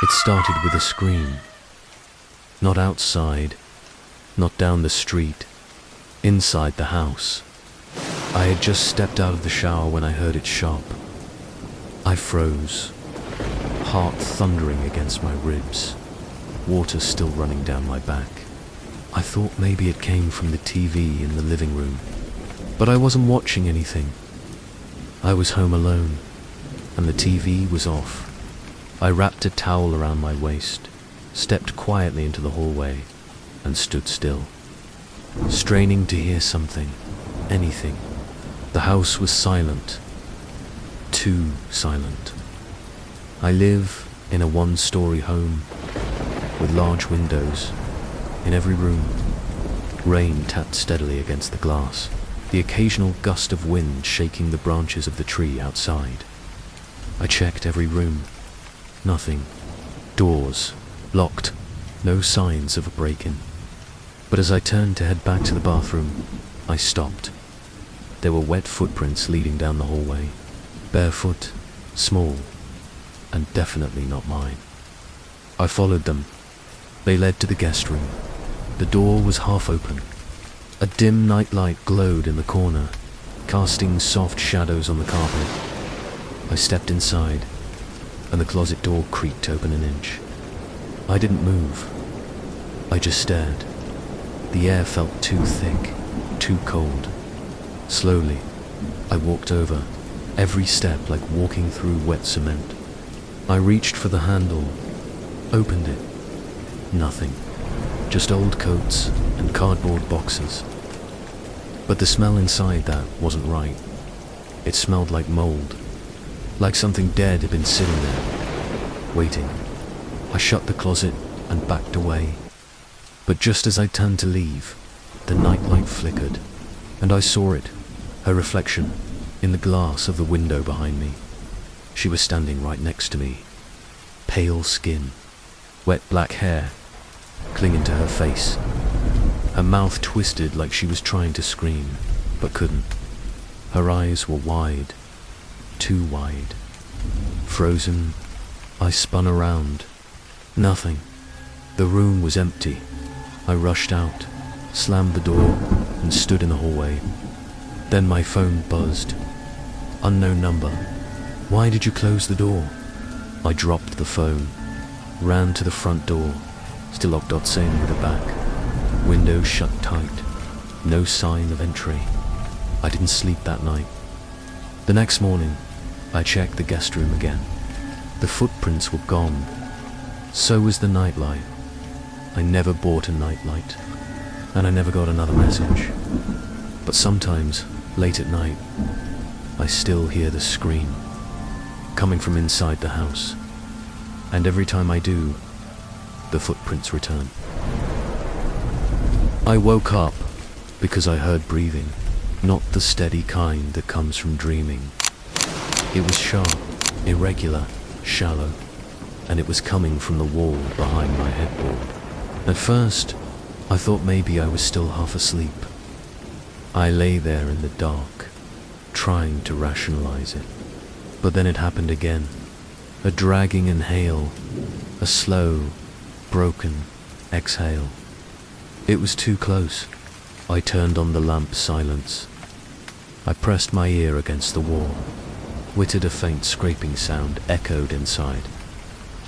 It started with a scream. Not outside, not down the street, inside the house. I had just stepped out of the shower when I heard it sharp. I froze, heart thundering against my ribs, water still running down my back. I thought maybe it came from the TV in the living room, but I wasn't watching anything. I was home alone, and the TV was off. I wrapped a towel around my waist, stepped quietly into the hallway, and stood still, straining to hear something, anything. The house was silent, too silent. I live in a one-story home with large windows in every room. Rain tapped steadily against the glass, the occasional gust of wind shaking the branches of the tree outside. I checked every room. Nothing. Doors locked. No signs of a break-in. But as I turned to head back to the bathroom, I stopped. There were wet footprints leading down the hallway. Barefoot, small, and definitely not mine. I followed them. They led to the guest room. The door was half open. A dim night light glowed in the corner, casting soft shadows on the carpet. I stepped inside, and the closet door creaked open an inch. I didn't move. I just stared. The air felt too thick, too cold. Slowly, I walked over, every step like walking through wet cement. I reached for the handle, opened it. Nothing. Just old coats and cardboard boxes. But the smell inside that wasn't right. It smelled like mold, like something dead had been sitting there, waiting. I shut the closet and backed away. But just as I turned to leave, the nightlight flickered, and I saw it, her reflection, in the glass of the window behind me. She was standing right next to me. Pale skin, wet black hair, clinging to her face. Her mouth twisted like she was trying to scream, but couldn't. Her eyes were wide, too wide. Frozen, I spun around. Nothing. The room was empty. I rushed out, slammed the door, and stood in the hallway. Then my phone buzzed. Unknown number. Why did you close the door? I dropped the phone, ran to the front door, still locked same with the back. Windows shut tight. No sign of entry. I didn't sleep that night. The next morning, I checked the guest room again. The footprints were gone. So was the nightlight. I never bought a nightlight, and I never got another message. But sometimes, late at night, I still hear the scream, coming from inside the house. And every time I do, the footprints return. I woke up because I heard breathing, not the steady kind that comes from dreaming. It was sharp, irregular, shallow, and it was coming from the wall behind my headboard. At first, I thought maybe I was still half asleep. I lay there in the dark, trying to rationalize it. But then it happened again. A dragging inhale, a slow, broken exhale. It was too close. I turned on the lamp silence. I pressed my ear against the wall. Witted a faint scraping sound echoed inside,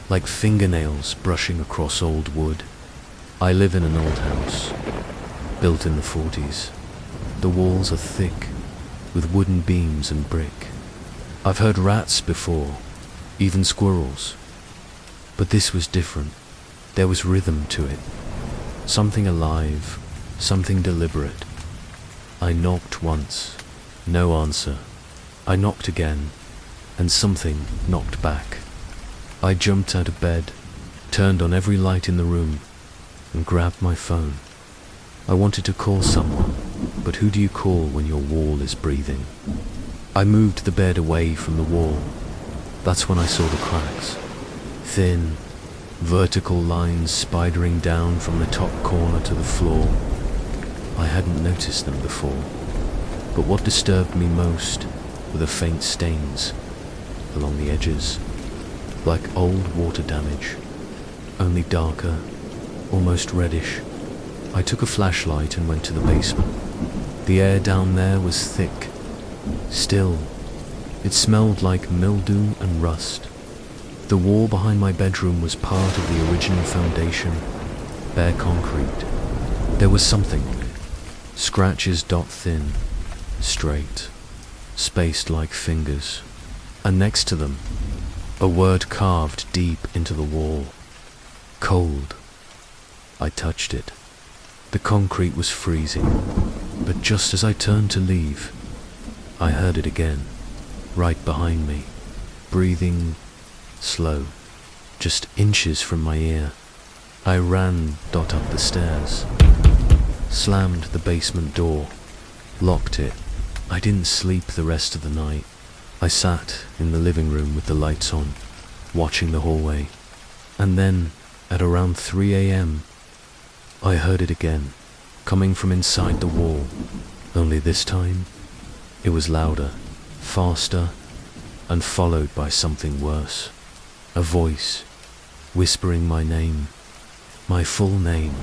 like fingernails brushing across old wood. I live in an old house, built in the 40s. The walls are thick, with wooden beams and brick. I've heard rats before, even squirrels. But this was different. There was rhythm to it. Something alive, something deliberate. I knocked once, no answer. I knocked again, and something knocked back. I jumped out of bed, turned on every light in the room, and grabbed my phone. I wanted to call someone, but who do you call when your wall is breathing? I moved the bed away from the wall. That's when I saw the cracks. Thin, vertical lines spidering down from the top corner to the floor. I hadn't noticed them before, but what disturbed me most were the faint stains along the edges, like old water damage only darker, almost reddish. I took a flashlight and went to the basement. The air down there was thick, still. It smelled like mildew and rust. The wall behind my bedroom was part of the original foundation, bare concrete. There was something. Scratches dot thin, straight, spaced like fingers. And next to them, a word carved deep into the wall. Cold. I touched it. The concrete was freezing, but just as I turned to leave, I heard it again, right behind me, breathing slow, just inches from my ear. I ran up the stairs, slammed the basement door, locked it. I didn't sleep the rest of the night. I sat in the living room with the lights on, watching the hallway, and then, at around 3 a.m., I heard it again, coming from inside the wall, only this time, it was louder, faster, and followed by something worse. A voice, whispering my name, my full name.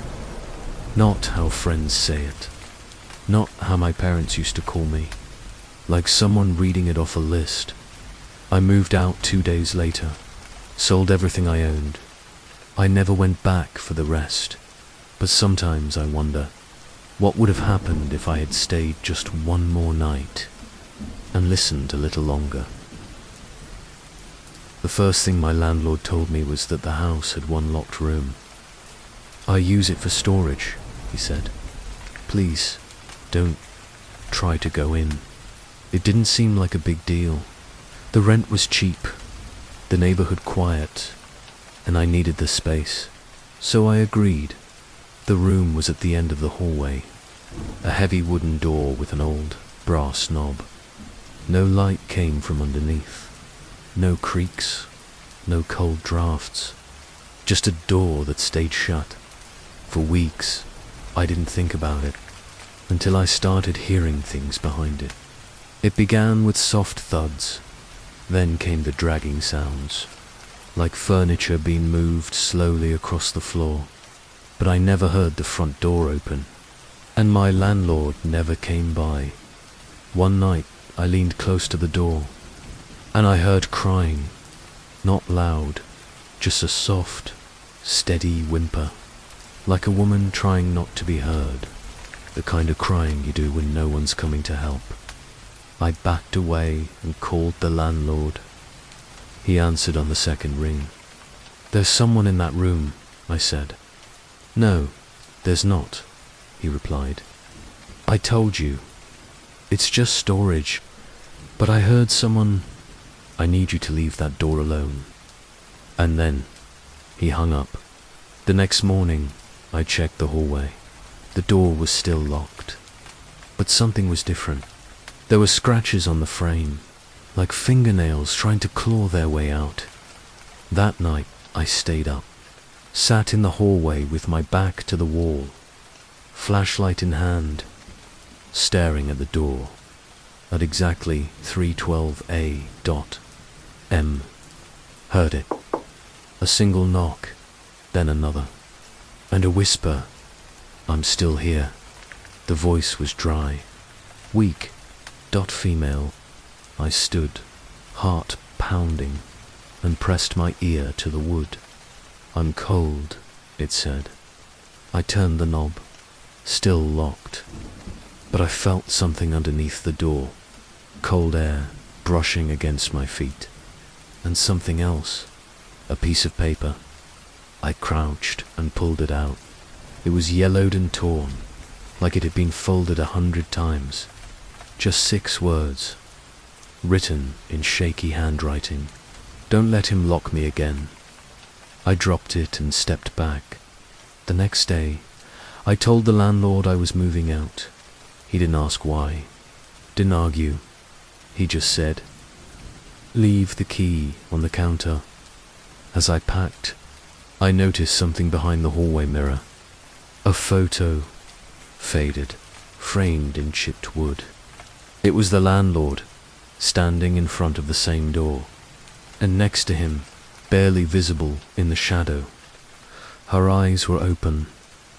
Not how friends say it, not how my parents used to call me, like someone reading it off a list. I moved out 2 days later, sold everything I owned. I never went back for the rest, but sometimes I wonder, what would have happened if I had stayed just one more night and listened a little longer? The first thing my landlord told me was that the house had one locked room. I use it for storage, he said. Please, don't try to go in. It didn't seem like a big deal. The rent was cheap, the neighborhood quiet, and I needed the space. So I agreed. The room was at the end of the hallway, a heavy wooden door with an old brass knob. No light came from underneath. No creaks, no cold drafts, just a door that stayed shut. For weeks, I didn't think about it, until I started hearing things behind it. It began with soft thuds, then came the dragging sounds, like furniture being moved slowly across the floor. But I never heard the front door open, and my landlord never came by. One night, I leaned close to the door, and I heard crying, not loud, just a soft, steady whimper, like a woman trying not to be heard, the kind of crying you do when no one's coming to help. I backed away and called the landlord. He answered on the second ring. "There's someone in that room," I said. "No, there's not," he replied. "I told you. It's just storage. But I heard someone. I need you to leave that door alone." And then he hung up. The next morning, I checked the hallway. The door was still locked. But something was different. There were scratches on the frame, like fingernails trying to claw their way out. That night, I stayed up, sat in the hallway with my back to the wall, flashlight in hand, staring at the door, at exactly 312A.M. Heard it. A single knock, then another, and a whisper, "I'm still here." The voice was dry, weak, female. I stood, heart pounding, and pressed my ear to the wood. "I'm cold," it said. I turned the knob, still locked, but I felt something underneath the door, cold air brushing against my feet, and something else, a piece of paper. I crouched and pulled it out. It was yellowed and torn, like it had been folded 100 times. Just 6 words, written in shaky handwriting. "Don't let him lock me again." I dropped it and stepped back. The next day, I told the landlord I was moving out. He didn't ask why, didn't argue. He just said, "Leave the key on the counter." As I packed, I noticed something behind the hallway mirror. A photo, faded, framed in chipped wood. It was the landlord, standing in front of the same door, and next to him, barely visible in the shadow, Her eyes were open,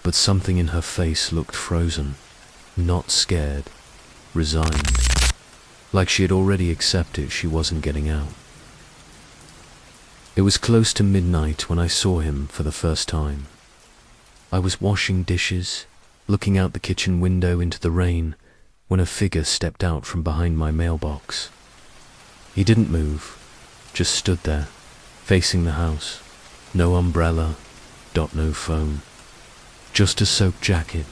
but something in her face looked frozen, not scared, resigned, like she had already accepted she wasn't getting out. It was close to midnight when I saw him for the first time. I was washing dishes, looking out the kitchen window into the rain, when a figure stepped out from behind my mailbox. He didn't move, just stood there, facing the house. No umbrella, no phone. Just a soaked jacket,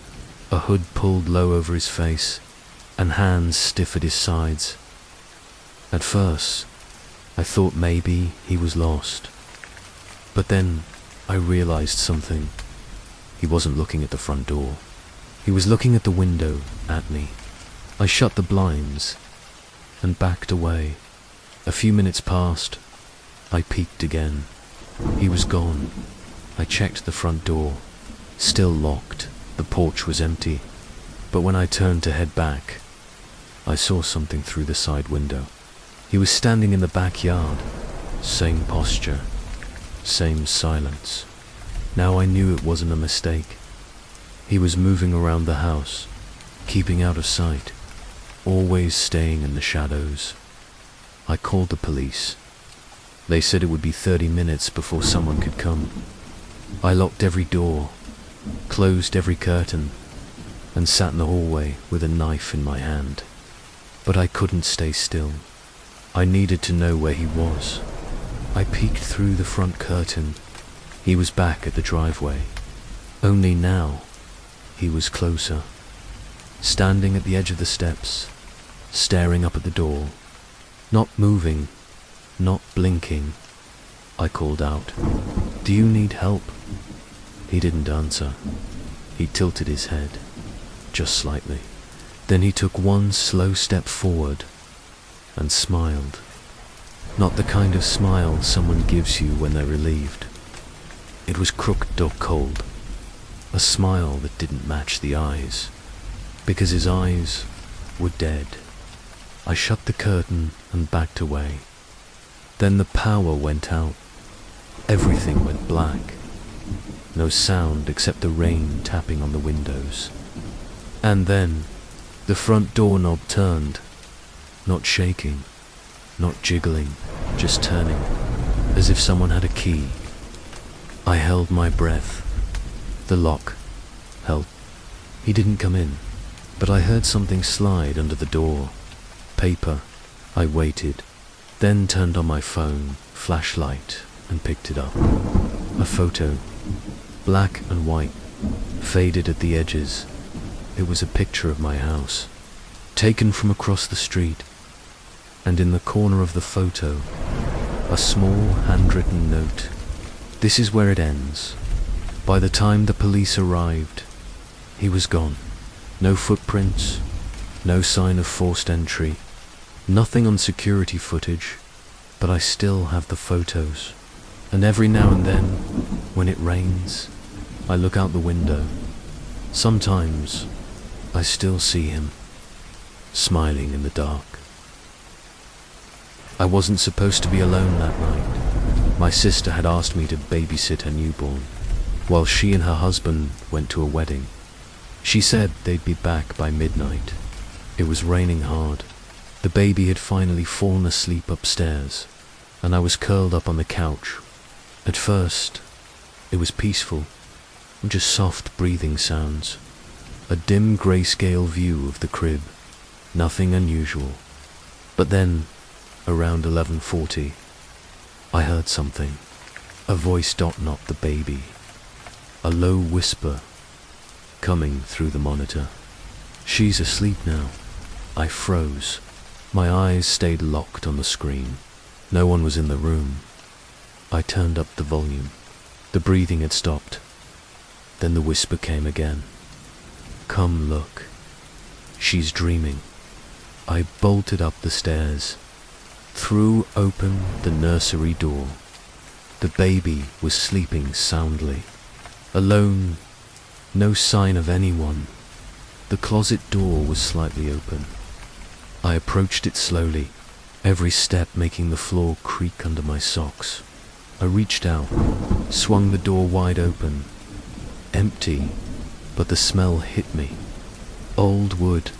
a hood pulled low over his face, and hands stiff at his sides. At first, I thought maybe he was lost. But then I realized something. He wasn't looking at the front door. He was looking at the window, at me. I shut the blinds and backed away. A few minutes passed. I peeked again. He was gone. I checked the front door. Still locked. The porch was empty. But when I turned to head back, I saw something through the side window. He was standing in the backyard. Same posture. Same silence. Now I knew it wasn't a mistake. He was moving around the house, keeping out of sight, always staying in the shadows. I called the police. They said it would be 30 minutes before someone could come. I locked every door, closed every curtain, and sat in the hallway with a knife in my hand. But I couldn't stay still. I needed to know where he was. I peeked through the front curtain. He was back at the driveway. Only now, he was closer. Standing at the edge of the steps, staring up at the door. Not moving, not blinking. I called out, "Do you need help?" He didn't answer. He tilted his head, just slightly. Then he took one slow step forward and smiled. Not the kind of smile someone gives you when they're relieved. It was crooked or cold. A smile that didn't match the eyes, because his eyes were dead. I shut the curtain and backed away. Then the power went out. Everything went black. No sound except the rain tapping on the windows. And then the front doorknob turned, not shaking, not jiggling, just turning, as if someone had a key. I held my breath. The lock held. He didn't come in, but I heard something slide under the door. Paper. I waited, then turned on my phone, flashlight, and picked it up. A photo, black and white, faded at the edges. It was a picture of my house, taken from across the street, and in the corner of the photo, a small handwritten note. This is where it ends. By the time the police arrived, he was gone. No footprints, no sign of forced entry, nothing on security footage, but I still have the photos. And every now and then, when it rains, I look out the window. Sometimes, I still see him, smiling in the dark. I wasn't supposed to be alone that night. My sister had asked me to babysit her newborn, while she and her husband went to a wedding. She said they'd be back by midnight. It was raining hard. The baby had finally fallen asleep upstairs, and I was curled up on the couch. At first, it was peaceful, just soft breathing sounds. A dim grayscale view of the crib, nothing unusual. But then, around 11:40, I heard something. A voice not the baby. A low whisper coming through the monitor. She's asleep now. I froze. My eyes stayed locked on the screen. No one was in the room. I turned up the volume. The breathing had stopped. Then the whisper came again. Come look. She's dreaming. I bolted up the stairs, threw open the nursery door. The baby was sleeping soundly. Alone, no sign of anyone. The closet door was slightly open. I approached it slowly, every step making the floor creak under my socks. I reached out, swung the door wide open. Empty, but the smell hit me. Old wood,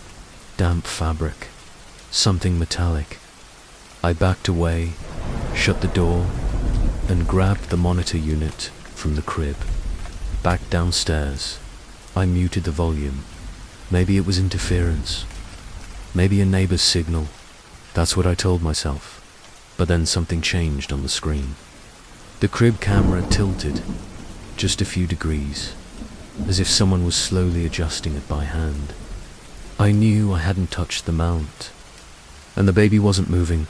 damp fabric, something metallic. I backed away, shut the door, and grabbed the monitor unit from the crib. Back downstairs, I muted the volume. Maybe it was interference. Maybe a neighbor's signal. That's what I told myself. But then something changed on the screen. The crib camera tilted just a few degrees, as if someone was slowly adjusting it by hand. I knew I hadn't touched the mount, and the baby wasn't moving.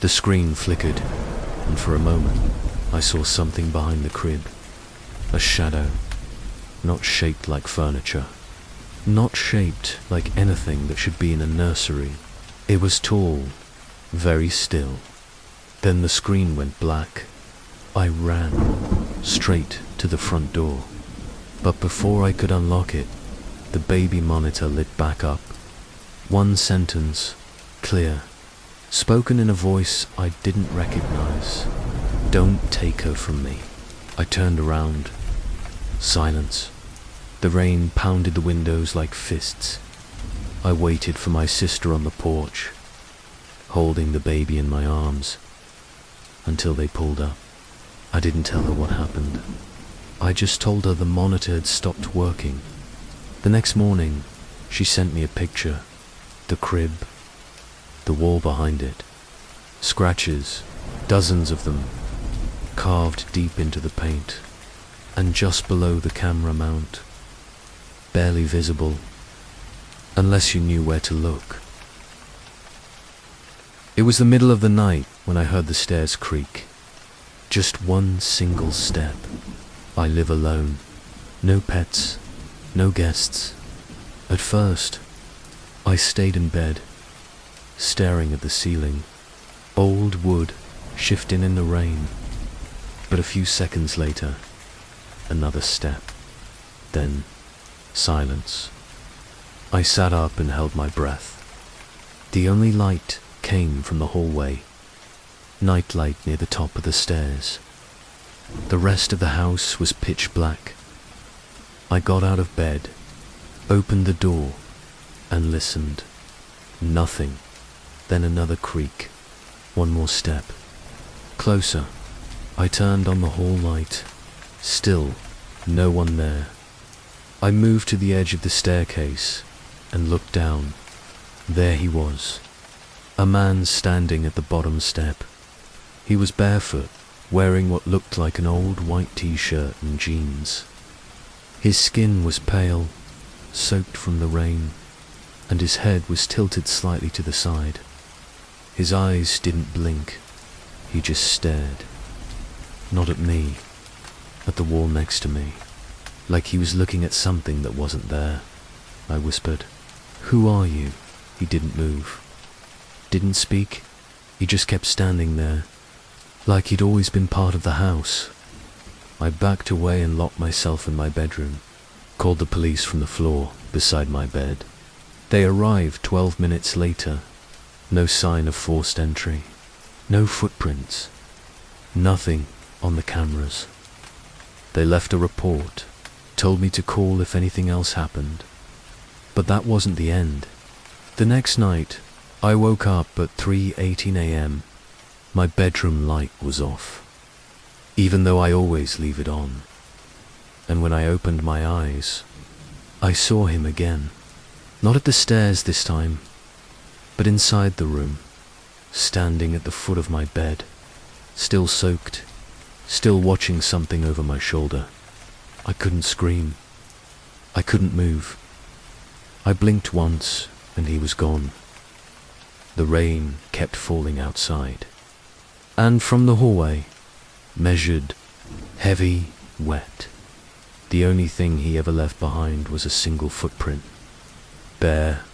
The screen flickered, and for a moment, I saw something behind the crib. A shadow, not shaped like furniture, not shaped like anything that should be in a nursery. It was tall, very still. Then the screen went black. I ran straight to the front door, but before I could unlock it, the baby monitor lit back up. One sentence, clear, spoken in a voice I didn't recognize. "Don't take her from me." I turned around. Silence. The rain pounded the windows like fists. I waited for my sister on the porch, holding the baby in my arms, until they pulled up. I didn't tell her what happened. I just told her the monitor had stopped working. The next morning, she sent me a picture. The crib, the wall behind it, scratches, dozens of them, carved deep into the paint, and just below the camera mount, barely visible, unless you knew where to look. It was the middle of the night when I heard the stairs creak. Just one single step. I live alone. No pets, no guests. At first, I stayed in bed, staring at the ceiling. Old wood shifting in the rain. But a few seconds later, another step. Then, silence. I sat up and held my breath. The only light came from the hallway. Nightlight near the top of the stairs. The rest of the house was pitch black. I got out of bed, opened the door, and listened. Nothing. Then another creak. One more step. Closer. I turned on the hall light. Still, no one there. I moved to the edge of the staircase and looked down. There he was. A man standing at the bottom step. He was barefoot, wearing what looked like an old white t-shirt and jeans. His skin was pale, soaked from the rain, and his head was tilted slightly to the side. His eyes didn't blink. He just stared. Not at me, at the wall next to me, like he was looking at something that wasn't there. I whispered, "Who are you?" He didn't move. Didn't speak. He just kept standing there, like he'd always been part of the house. I backed away and locked myself in my bedroom, called the police from the floor beside my bed. They arrived 12 minutes later. No sign of forced entry. No footprints. Nothing on the cameras. They left a report, told me to call if anything else happened. But that wasn't the end. The next night, I woke up at 3:18 a.m. My bedroom light was off, even though I always leave it on. And when I opened my eyes, I saw him again. Not at the stairs this time, but inside the room, standing at the foot of my bed, still soaked, still watching something over my shoulder. I couldn't scream. I couldn't move. I blinked once, and he was gone. The rain kept falling outside. And from the hallway, measured, heavy, wet. The only thing he ever left behind was a single footprint. Bare,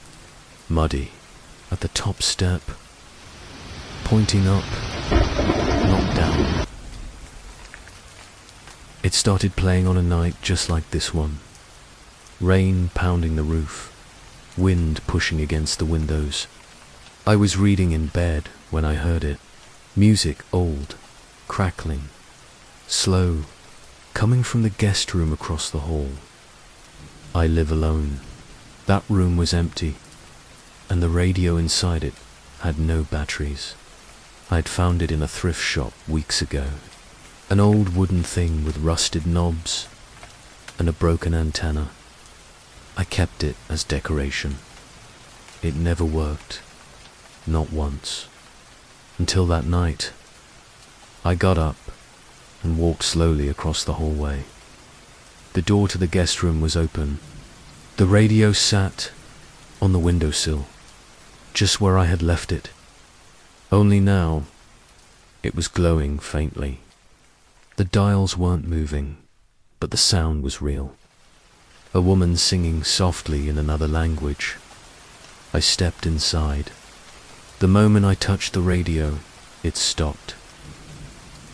muddy, at the top step, pointing up, not down. It started playing on a night just like this one. Rain pounding the roof, wind pushing against the windows. I was reading in bed when I heard it. Music old, crackling, slow, coming from the guest room across the hall. I live alone. That room was empty, and the radio inside it had no batteries. I'd found it in a thrift shop weeks ago. An old wooden thing with rusted knobs and a broken antenna. I kept it as decoration. It never worked, not once, until that night. I got up and walked slowly across the hallway. The door to the guest room was open. The radio sat on the windowsill, just where I had left it. Only now, it was glowing faintly. The dials weren't moving, but the sound was real. A woman singing softly in another language. I stepped inside. The moment I touched the radio, it stopped.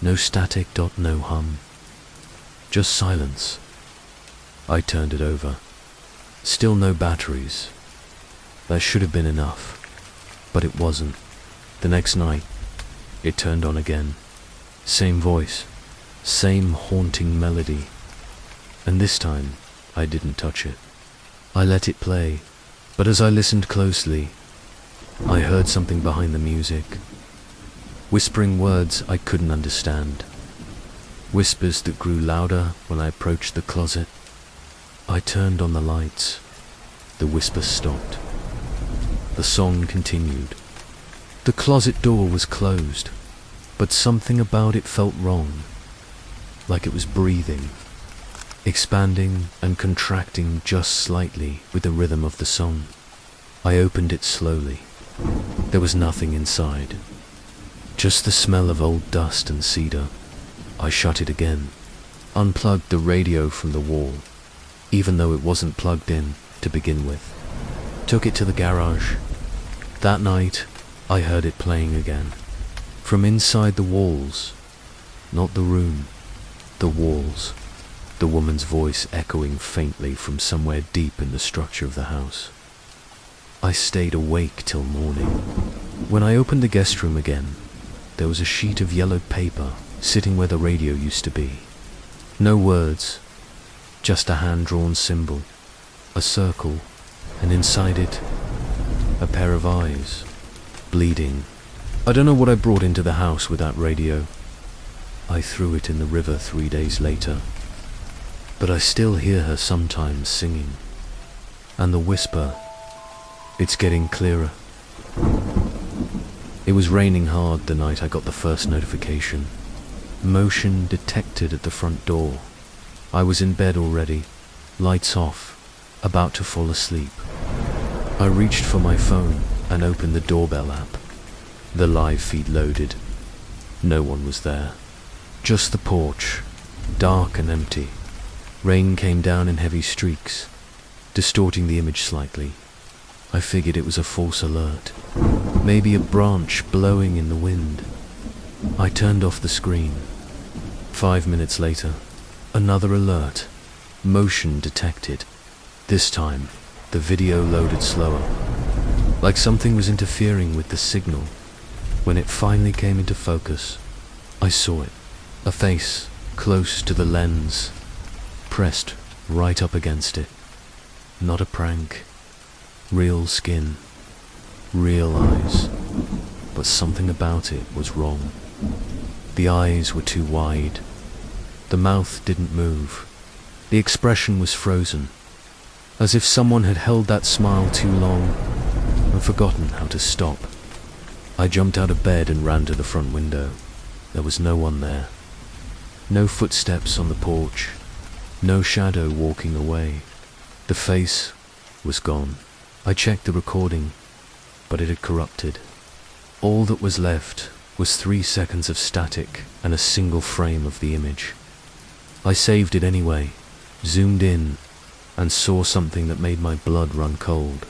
No static, no hum. Just silence. I turned it over. Still no batteries. That should have been enough, but it wasn't. The next night, it turned on again. Same voice, same haunting melody. And this time, I didn't touch it. I let it play, but as I listened closely, I heard something behind the music. Whispering words I couldn't understand. Whispers that grew louder when I approached the closet. I turned on the lights. The whispers stopped. The song continued. The closet door was closed, but something about it felt wrong, like it was breathing, expanding and contracting just slightly with the rhythm of the song. I opened it slowly. There was nothing inside, just the smell of old dust and cedar. I shut it again, unplugged the radio from the wall, even though it wasn't plugged in to begin with. Took it to the garage. That night, I heard it playing again. From inside the walls, not the room, the walls, the woman's voice echoing faintly from somewhere deep in the structure of the house. I stayed awake till morning. When I opened the guest room again, there was a sheet of yellowed paper sitting where the radio used to be. No words, just a hand-drawn symbol, a circle, and inside it, a pair of eyes, bleeding. I don't know what I brought into the house with that radio. I threw it in the river 3 days later. But I still hear her sometimes singing. And the whisper, it's getting clearer. It was raining hard the night I got the first notification. Motion detected at the front door. I was in bed already, lights off, about to fall asleep. I reached for my phone and opened the doorbell app. The live feed loaded. No one was there. Just the porch, dark and empty. Rain came down in heavy streaks, distorting the image slightly. I figured it was a false alert. Maybe a branch blowing in the wind. I turned off the screen. 5 minutes later, another alert. Motion detected. This time, the video loaded slower, like something was interfering with the signal. When it finally came into focus, I saw it. A face close to the lens, pressed right up against it. Not a prank. Real skin, real eyes, but something about it was wrong. The eyes were too wide. The mouth didn't move. The expression was frozen, as if someone had held that smile too long and forgotten how to stop. I jumped out of bed and ran to the front window. There was no one there. No footsteps on the porch. No shadow walking away. The face was gone. I checked the recording, but it had corrupted. All that was left was 3 seconds of static and a single frame of the image. I saved it anyway, zoomed in, and saw something that made my blood run cold.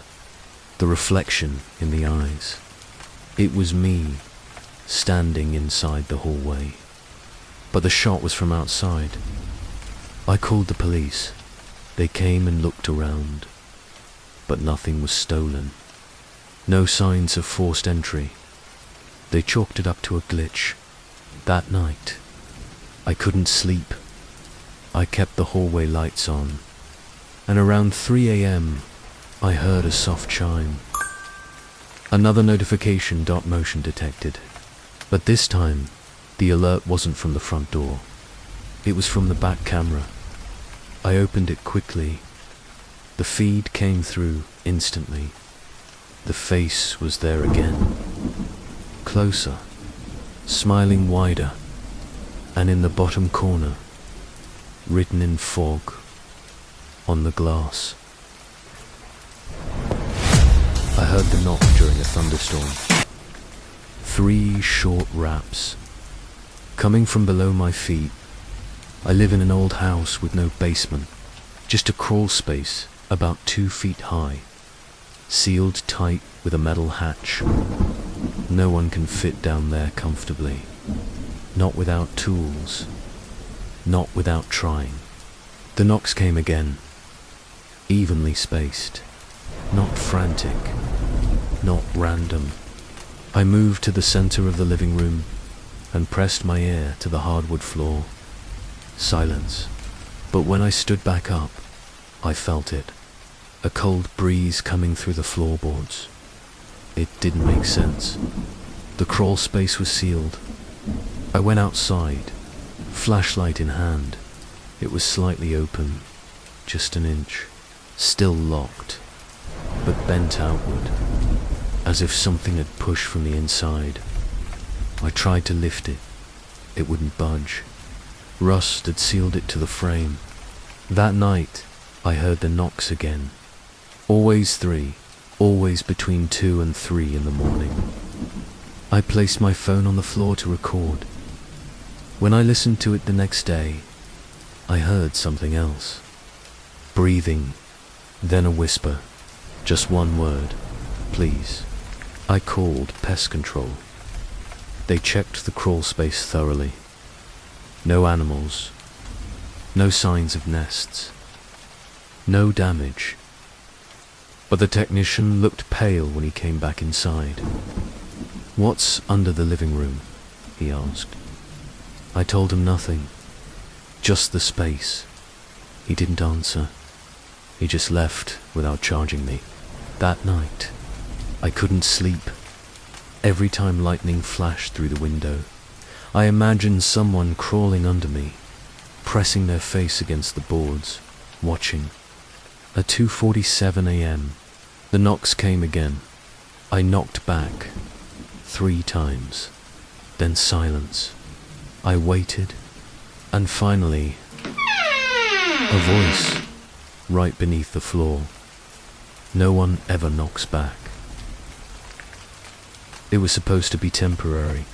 The reflection in the eyes. It was me, standing inside the hallway. But the shot was from outside. I called the police. They came and looked around. But nothing was stolen. No signs of forced entry. They chalked it up to a glitch. That night, I couldn't sleep. I kept the hallway lights on, and around 3 a.m. I heard a soft chime. Another notification, .motion detected, but this time the alert wasn't from the front door. It was from the back camera. I opened it quickly. The feed came through instantly. The face was there again, closer, smiling wider, and in the bottom corner, written in fog on the glass. I heard the knock during a thunderstorm. 3 short raps, coming from below my feet. I live in an old house with no basement, just a crawl space about 2 feet high, sealed tight with a metal hatch. No one can fit down there comfortably, not without tools, not without trying. The knocks came again, evenly spaced, not frantic, not random. I moved to the center of the living room and pressed my ear to the hardwood floor. Silence. But when I stood back up, I felt it. A cold breeze coming through the floorboards. It didn't make sense. The crawl space was sealed. I went outside, flashlight in hand. It was slightly open, just an inch. Still locked, but bent outward, as if something had pushed from the inside. I tried to lift it. It wouldn't budge. Rust had sealed it to the frame. That night, I heard the knocks again. Always 3, always between 2 and 3 in the morning. I placed my phone on the floor to record. When I listened to it the next day, I heard something else. Breathing, then a whisper. Just one word, please. I called pest control. They checked the crawl space thoroughly. No animals, no signs of nests, no damage. But the technician looked pale when he came back inside. "What's under the living room?" he asked. I told him nothing, just the space. He didn't answer. He just left without charging me. That night, I couldn't sleep. Every time lightning flashed through the window, I imagined someone crawling under me, pressing their face against the boards, watching. At 2:47 a.m., the knocks came again. I knocked back 3 times, then silence. I waited, and finally, a voice right beneath the floor. No one ever knocks back. It was supposed to be temporary.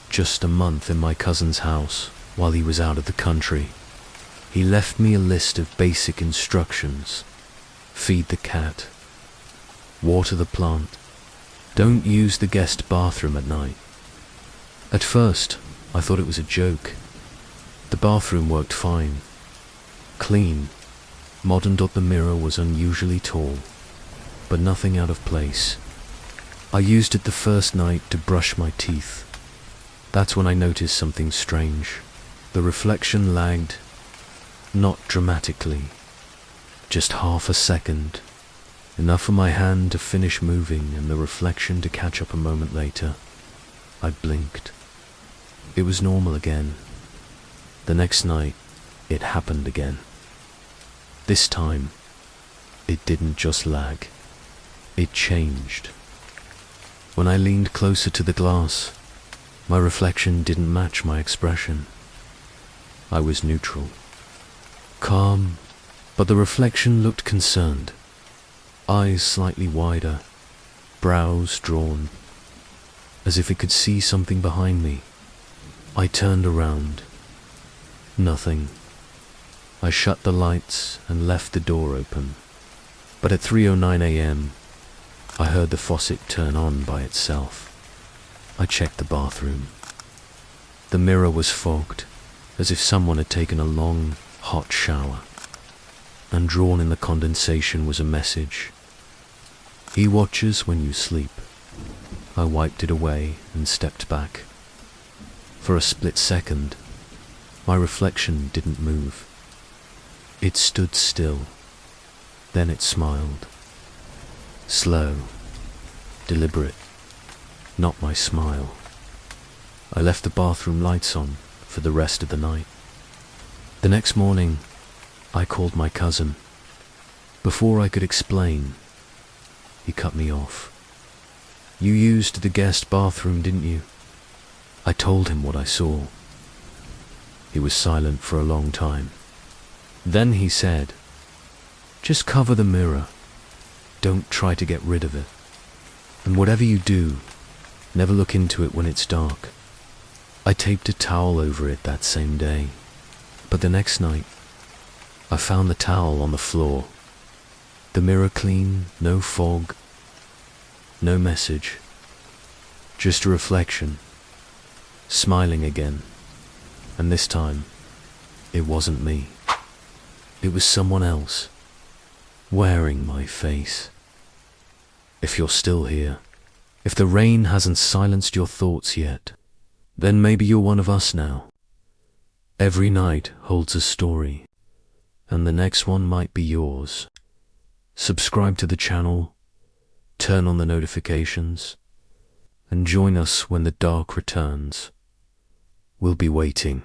Just a month in my cousin's house while he was out of the country. He left me a list of basic instructions. Feed the cat. Water the plant. Don't use the guest bathroom at night. At first, I thought it was a joke. The bathroom worked fine. Clean. Modern. The mirror was unusually tall, but nothing out of place. I used it the first night to brush my teeth. That's when I noticed something strange. The reflection lagged, not dramatically, just half a second, enough for my hand to finish moving and the reflection to catch up a moment later. I blinked. It was normal again. The next night, it happened again. This time, it didn't just lag, it changed. When I leaned closer to the glass, my reflection didn't match my expression. I was neutral, calm, but the reflection looked concerned. Eyes slightly wider, brows drawn, as if it could see something behind me. I turned around. Nothing. I shut the lights and left the door open. But at 3:09 a.m., I heard the faucet turn on by itself. I checked the bathroom. The mirror was fogged, as if someone had taken a long, hot shower. And drawn in the condensation was a message. "He watches when you sleep." I wiped it away and stepped back. For a split second, My reflection didn't move. It stood still. Then it smiled. Slow, deliberate, not my smile. I left the bathroom lights on for the rest of the night. The next morning, I called my cousin. Before I could explain, he cut me off. "You used the guest bathroom, didn't you?" I told him what I saw. He was silent for a long time. Then he said, "Just cover the mirror. Don't try to get rid of it. And whatever you do, never look into it when it's dark." I taped a towel over it that same day. But the next night, I found the towel on the floor. The mirror clean, no fog, no message. Just a reflection, smiling again. And this time, it wasn't me. It was someone else, wearing my face. If you're still here, if the rain hasn't silenced your thoughts yet, then maybe you're one of us now. Every night holds a story, and the next one might be yours. Subscribe to the channel, turn on the notifications, and join us when the dark returns. We'll be waiting.